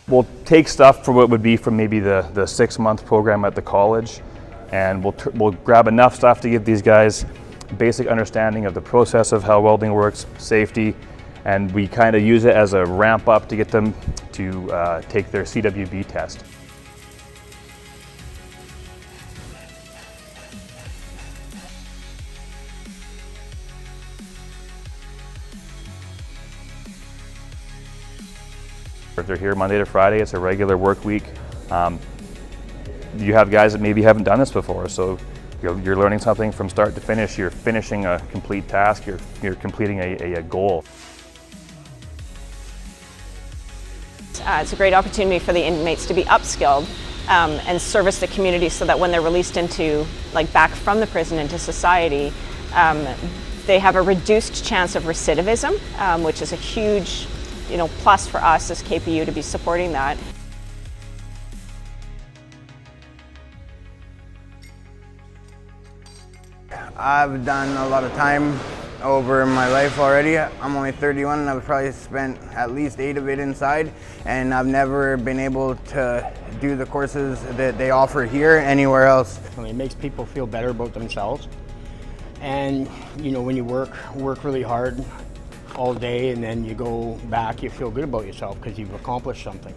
We'll take stuff from what would be from maybe the 6-month program at the college, and we'll grab enough stuff to give these guys basic understanding of the process of how welding works, safety, and we kind of use it as a ramp up to get them to take their CWB test. They're here Monday to Friday. It's a regular work week. You have guys that maybe haven't done this before, so you're learning something from start to finish. You're finishing a complete task. You're completing a goal. It's a great opportunity for the inmates to be upskilled and service the community, so that when they're released into, back from the prison into society, they have a reduced chance of recidivism, which is a huge plus for us as KPU to be supporting that. I've done a lot of time over my life already. I'm only 31 and I've probably spent at least 8 of it inside, and I've never been able to do the courses that they offer here anywhere else. It makes people feel better about themselves, and when you work really hard all day and then you go back, you feel good about yourself because you've accomplished something.